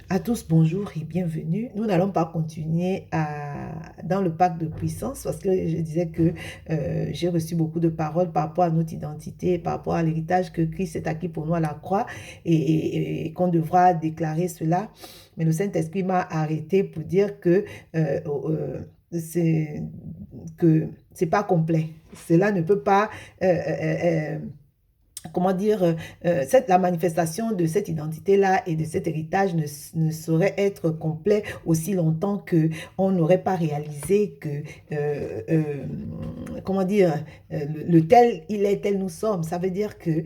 À tous, bonjour et bienvenue. Nous n'allons pas continuer dans le pacte de puissance parce que je disais que j'ai reçu beaucoup de paroles par rapport à notre identité, par rapport à l'héritage que Christ est acquis pour nous à la croix et qu'on devra déclarer cela. Mais le Saint-Esprit m'a arrêté pour dire c'est que c'est pas complet. Cela ne peut pas comment dire, la manifestation de cette identité-là et de cet héritage ne saurait être complet aussi longtemps qu'on n'aurait pas réalisé que, comment dire, le tel il est, tel nous sommes. Ça veut dire que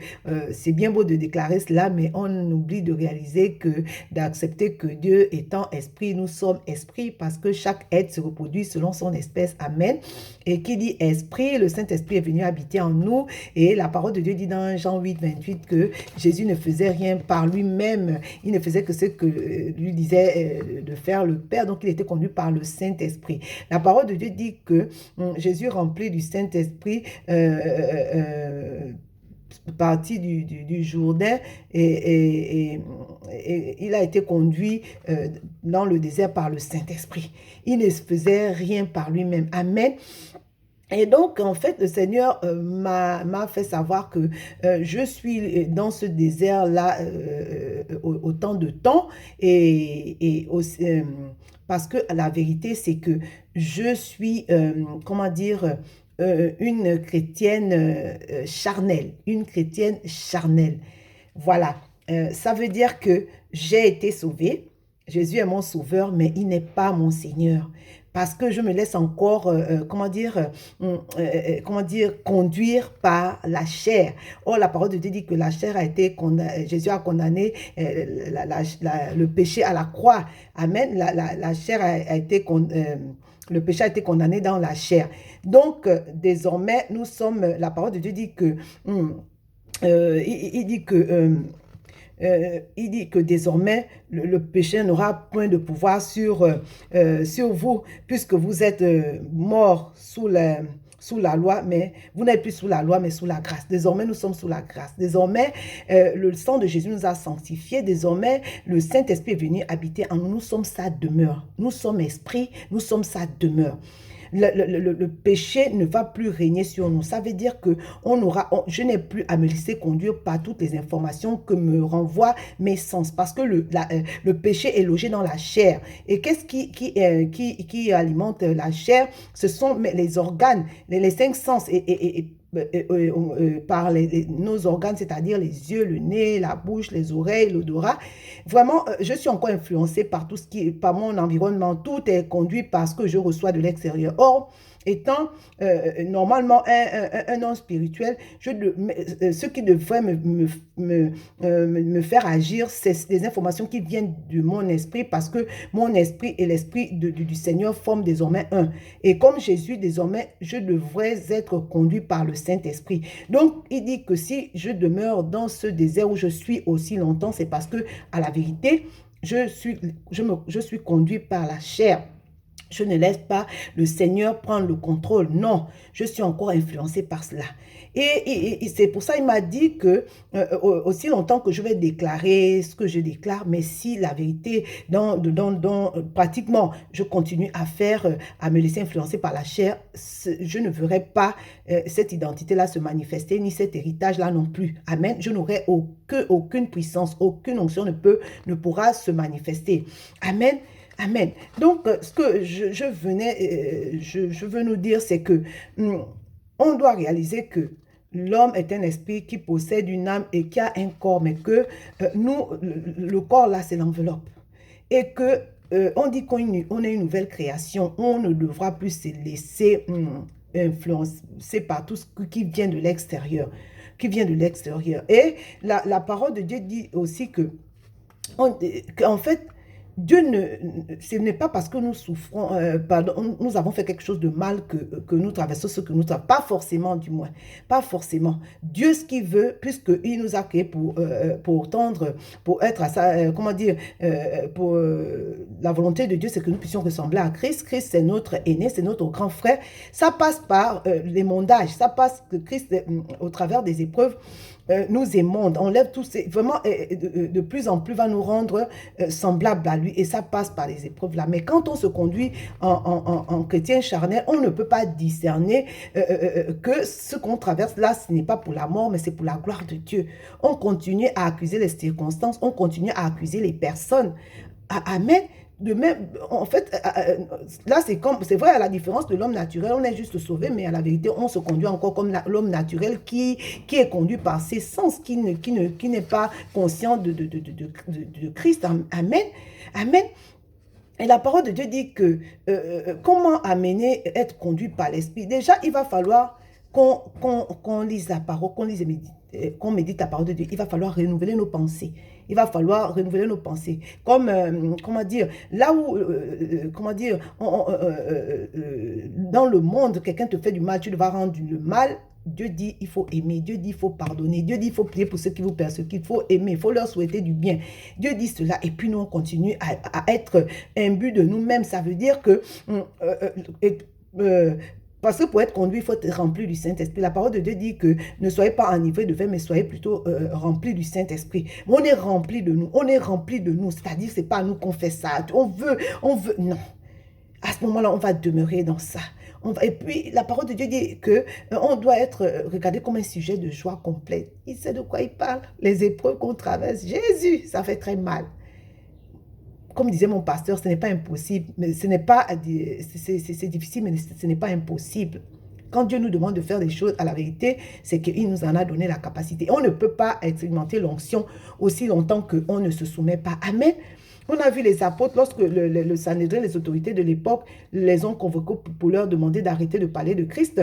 c'est bien beau de déclarer cela, mais on oublie de réaliser que, d'accepter que Dieu étant esprit, nous sommes esprit parce que chaque être se reproduit selon son espèce. Amen. Et qui dit esprit, le Saint-Esprit est venu habiter en nous et la parole de Dieu dit dans Jean 8, 28 que Jésus ne faisait rien par lui-même. Il ne faisait que ce que lui disait de faire le Père. Donc, il était conduit par le Saint-Esprit. La parole de Dieu dit que Jésus rempli du Saint-Esprit parti du Jourdain et il a été conduit dans le désert par le Saint-Esprit. Il ne faisait rien par lui-même. Amen. Et donc, en fait, le Seigneur m'a fait savoir que je suis dans ce désert-là autant de temps et aussi, parce que la vérité, c'est que je suis, comment dire, une chrétienne charnelle, une chrétienne charnelle. Voilà, ça veut dire que j'ai été sauvée, Jésus est mon sauveur, mais il n'est pas mon Seigneur. Parce que je me laisse encore, comment dire, conduire par la chair. Or, la parole de Dieu dit que la chair a été condamnée, Jésus a condamné le péché à la croix. Amen. La chair a été le péché a été condamné dans la chair. Donc, désormais, nous sommes, la parole de Dieu dit que, il dit que, il dit que désormais, le péché n'aura point de pouvoir sur vous, puisque vous êtes morts sous la loi, mais vous n'êtes plus sous la loi, mais sous la grâce. Désormais, nous sommes sous la grâce. Désormais, le sang de Jésus nous a sanctifiés. Désormais, le Saint-Esprit est venu habiter en nous. Nous sommes sa demeure. Nous sommes esprit, nous sommes sa demeure. Le péché ne va plus régner sur nous. Ça veut dire que je n'ai plus à me laisser conduire par toutes les informations que me renvoient mes sens. Parce que le péché est logé dans la chair. Et qu'est-ce qui alimente la chair? Ce sont les organes, les cinq sens par nos organes, c'est-à-dire les yeux, le nez, la bouche, les oreilles, l'odorat. Vraiment, je suis encore influencée par tout par mon environnement. Tout est conduit par ce que je reçois de l'extérieur. Or, étant normalement un homme spirituel, ce qui devrait me faire agir, c'est des informations qui viennent de mon esprit parce que mon esprit et l'esprit du Seigneur forment désormais un. Et comme Jésus, désormais, je devrais être conduit par le Saint-Esprit. Donc, il dit que si je demeure dans ce désert où je suis aussi longtemps, c'est parce que, à la vérité, je suis conduit par la chair. Je ne laisse pas le Seigneur prendre le contrôle. Non, je suis encore influencée par cela. Et c'est pour ça qu'il m'a dit que aussi longtemps que je vais déclarer ce que je déclare, mais si la vérité, pratiquement, je continue à à me laisser influencer par la chair, je ne verrai pas cette identité-là se manifester, ni cet héritage-là non plus. Amen. Je n'aurai aucune puissance, aucune onction ne pourra se manifester. Amen. Amen. Donc, ce que je veux nous dire, c'est que on doit réaliser que l'homme est un esprit qui possède une âme et qui a un corps, mais que le corps là, c'est l'enveloppe. Et que on dit qu'on est une nouvelle création, on ne devra plus se laisser influencer par tout ce qui vient de l'extérieur, Et la parole de Dieu dit aussi que, en fait, ce n'est pas parce que nous souffrons, nous avons fait quelque chose de mal que nous traversons ce que nous traversons. Pas forcément, du moins. Pas forcément. Dieu, ce qu'il veut, puisqu'il nous a créés pour tendre, pour être à ça, comment dire, pour la volonté de Dieu, c'est que nous puissions ressembler à Christ. Christ, c'est notre aîné, c'est notre grand frère. Ça passe par les mondages, ça passe que Christ, au travers des épreuves, nous émonde, enlève tous ces... Vraiment, de plus en plus va nous rendre semblables à lui. Et ça passe par les épreuves là. Mais quand on se conduit en chrétien charnel, on ne peut pas discerner que ce qu'on traverse là, ce n'est pas pour la mort, mais c'est pour la gloire de Dieu. On continue à accuser les circonstances, on continue à accuser les personnes. Amen. De même, en fait, là, c'est vrai, à la différence de l'homme naturel, on est juste sauvé, mais à la vérité, on se conduit encore comme l'homme naturel qui est conduit par ses sens, qui n'est pas conscient de Christ. Amen. Amen. Et la parole de Dieu dit que comment amener, être conduit par l'Esprit? Déjà, il va falloir qu'on lise la parole, qu'on médite la parole de Dieu. Il va falloir renouveler nos pensées. Il va falloir renouveler nos pensées. Comme, comment dire, là où, comment dire, dans le monde, quelqu'un te fait du mal, tu vas rendre le mal. Dieu dit, il faut aimer. Dieu dit, il faut pardonner. Dieu dit, il faut prier pour ceux qui vous persécutent. Il faut aimer. Il faut leur souhaiter du bien. Dieu dit cela. Et puis, nous, on continue à être imbus de nous-mêmes. Ça veut dire que... parce que pour être conduit, il faut être rempli du Saint-Esprit. La parole de Dieu dit que ne soyez pas enivrés de vin, mais soyez plutôt remplis du Saint-Esprit. On est rempli de nous. On est rempli de nous. C'est-à-dire, c'est pas à nous qu'on fait ça. On veut. Non. À ce moment-là, on va demeurer dans ça. Et puis, la parole de Dieu dit qu'on doit être regardé comme un sujet de joie complète. Il sait de quoi il parle. Les épreuves qu'on traverse. Jésus, ça fait très mal. Comme disait mon pasteur, ce n'est pas impossible, mais ce n'est pas, c'est difficile, mais ce n'est pas impossible. Quand Dieu nous demande de faire des choses, à la vérité, c'est qu'il nous en a donné la capacité. On ne peut pas expérimenter l'onction aussi longtemps qu'on ne se soumet pas. Amen. On a vu les apôtres, lorsque le Sanhédrin, les autorités de l'époque, les ont convoqués pour leur demander d'arrêter de parler de Christ.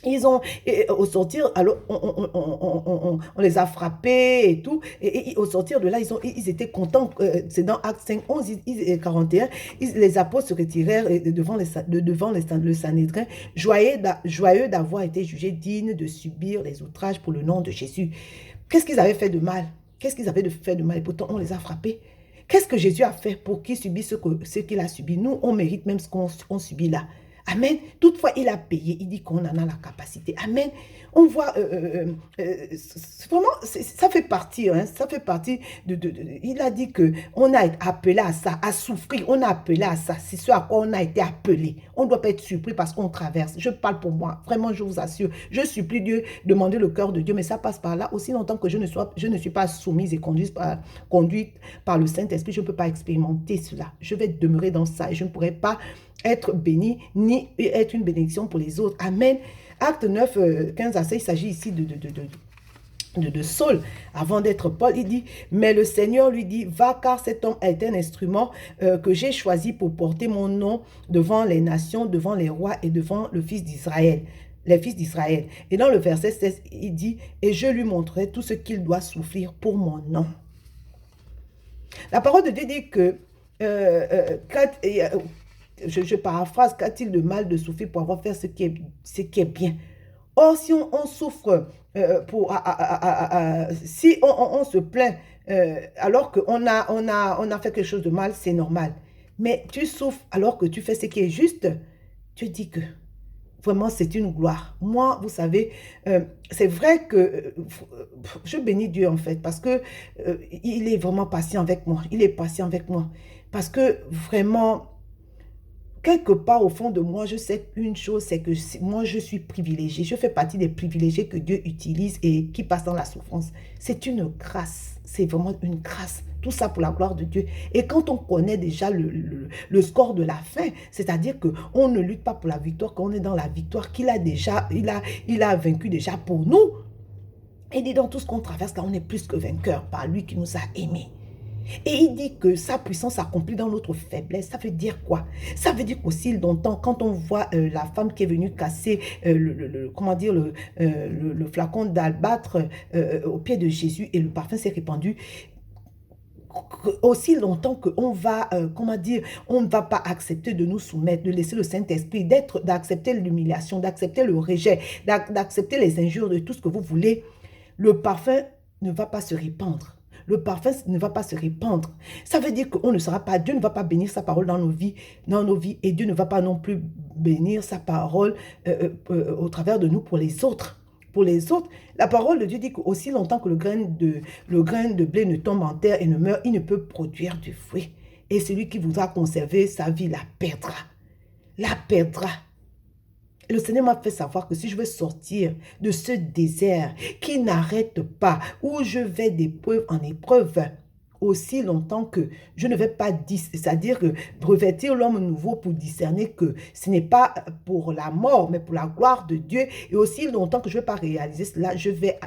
Ils ont, au sortir, alors on les a frappés et tout, et au sortir de là, ils étaient contents, c'est dans Actes 5, 11 et 41, les apôtres se retirèrent devant le Sanhédrin, joyeux d'avoir été jugés dignes de subir les outrages pour le nom de Jésus. Qu'est-ce qu'ils avaient fait de mal? Qu'est-ce qu'ils avaient fait de mal? Et pourtant, on les a frappés. Qu'est-ce que Jésus a fait pour qu'ils subissent ce qu'il a subi? Nous, on mérite même ce qu'on subit là. Amen. Toutefois, il a payé. Il dit qu'on en a la capacité. Amen. On voit, vraiment, ça fait partie, hein, ça fait partie il a dit qu'on a été appelé à ça, à souffrir. On a appelé à ça. C'est ce à quoi on a été appelé. On ne doit pas être surpris parce qu'on traverse. Je parle pour moi. Vraiment, je vous assure. Je supplie Dieu, demander le cœur de Dieu, mais ça passe par là. Aussi longtemps que je ne suis pas soumise et conduite par le Saint-Esprit, je ne peux pas expérimenter cela. Je vais demeurer dans ça et je ne pourrai pas être béni, ni être une bénédiction pour les autres. Amen. Acte 9, 15 à 16, il s'agit ici de Saul, avant d'être Paul. Il dit, mais le Seigneur lui dit, va car cet homme est un instrument que j'ai choisi pour porter mon nom devant les nations, devant les rois et devant le fils d'Israël. Les fils d'Israël. Et dans le verset 16, il dit, et je lui montrerai tout ce qu'il doit souffrir pour mon nom. La parole de Dieu dit que je paraphrase, qu'a-t-il de mal de souffrir pour avoir fait ce qui est bien? Or, si on souffre, si on se plaint alors qu'on a fait quelque chose de mal, c'est normal. Mais tu souffres alors que tu fais ce qui est juste, tu dis que vraiment c'est une gloire. Moi, vous savez, c'est vrai que je bénis Dieu en fait, parce que il est vraiment patient avec moi. Il est patient avec moi. Parce que vraiment... Quelque part au fond de moi, je sais une chose, c'est que moi, je suis privilégiée. Je fais partie des privilégiés que Dieu utilise et qui passent dans la souffrance. C'est une grâce. C'est vraiment une grâce. Tout ça pour la gloire de Dieu. Et quand on connaît déjà le score de la fin, c'est-à-dire qu'on ne lutte pas pour la victoire, qu'on est dans la victoire qu'il a déjà, il a vaincu déjà pour nous. Et dit dans tout ce qu'on traverse, là, on est plus que vainqueur par lui qui nous a aimés. Et il dit que sa puissance s'accomplit dans notre faiblesse. Ça veut dire quoi? Ça veut dire qu'aussi longtemps, quand on voit la femme qui est venue casser comment dire, le flacon d'albâtre au pied de Jésus et le parfum s'est répandu, aussi longtemps qu'on va, comment dire, on ne va pas accepter de nous soumettre, de laisser le Saint-Esprit, d'accepter l'humiliation, d'accepter le rejet, d'accepter les injures, de tout ce que vous voulez, le parfum ne va pas se répandre. Le parfum ne va pas se répandre. Ça veut dire qu'on ne sera pas, Dieu ne va pas bénir sa parole dans nos vies, et Dieu ne va pas non plus bénir sa parole au travers de nous pour les autres. pour les autres. La parole de Dieu dit qu'aussi longtemps que le grain de blé ne tombe en terre et ne meurt, il ne peut produire du fruit. Et celui qui voudra conserver sa vie la perdra. La perdra. Le Seigneur m'a fait savoir que si je veux sortir de ce désert qui n'arrête pas, où je vais d'épreuve en épreuve, aussi longtemps que je ne vais pas, c'est-à-dire que revêtir l'homme nouveau pour discerner que ce n'est pas pour la mort, mais pour la gloire de Dieu, et aussi longtemps que je ne vais pas réaliser cela,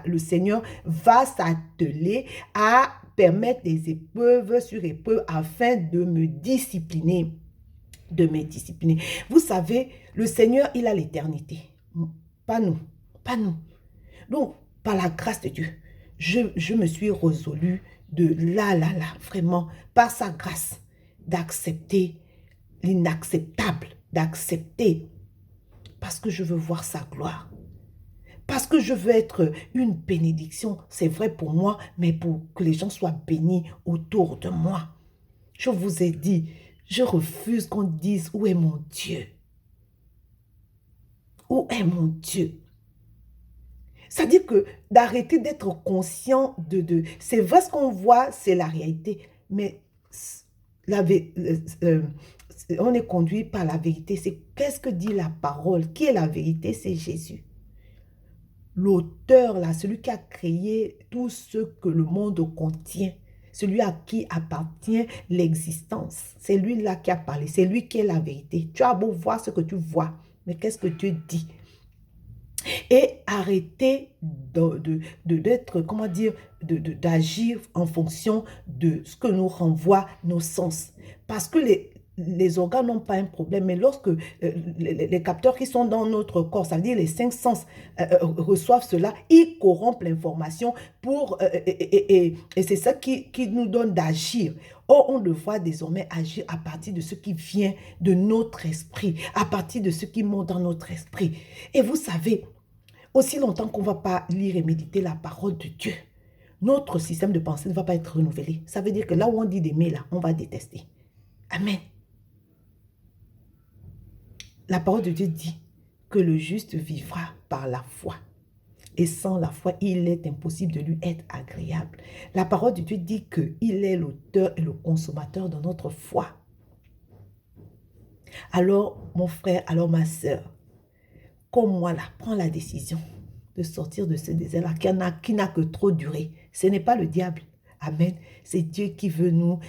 le Seigneur va s'atteler à permettre des épreuves sur épreuves afin de me discipliner. Vous savez, le Seigneur, il a l'éternité. Pas nous. Pas nous. Donc, par la grâce de Dieu, je me suis résolue de vraiment, par sa grâce, d'accepter l'inacceptable, d'accepter, parce que je veux voir sa gloire. Parce que je veux être une bénédiction, c'est vrai pour moi, mais pour que les gens soient bénis autour de moi. Je vous ai dit, je refuse qu'on dise, où est mon Dieu? Où est mon Dieu? C'est-à-dire que d'arrêter d'être conscient c'est vrai ce qu'on voit, c'est la réalité, mais on est conduit par la vérité. C'est qu'est-ce que dit la parole? Qui est la vérité? C'est Jésus. L'auteur, là, celui qui a créé tout ce que le monde contient, celui à qui appartient l'existence. C'est lui-là qui a parlé, c'est lui qui est la vérité. Tu as beau voir ce que tu vois, mais qu'est-ce que Dieu dit? Et arrêter d'être, comment dire, d'agir en fonction de ce que nous renvoient nos sens. Parce que les organes n'ont pas un problème, mais lorsque les capteurs qui sont dans notre corps, c'est-à-dire les 5 sens, reçoivent cela, ils corrompent l'information et c'est ça qui nous donne d'agir. Or, on devra désormais agir à partir de ce qui vient de notre esprit, à partir de ce qui monte dans notre esprit. Et vous savez, aussi longtemps qu'on ne va pas lire et méditer la parole de Dieu, notre système de pensée ne va pas être renouvelé. Ça veut dire que là où on dit d'aimer, là, on va détester. Amen. La parole de Dieu dit que le juste vivra par la foi. Et sans la foi, il est impossible de lui être agréable. La parole de Dieu dit qu'il est l'auteur et le consommateur de notre foi. Alors, mon frère, alors ma soeur, comme moi là, prends la décision de sortir de ce désert-là qui n'a que trop duré. Ce n'est pas le diable. Amen. C'est Dieu qui veut nous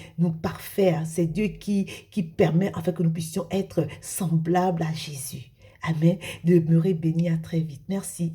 parfaire. C'est Dieu qui permet afin que nous puissions être semblables à Jésus. Amen. Demeurer béni à très vite. Merci.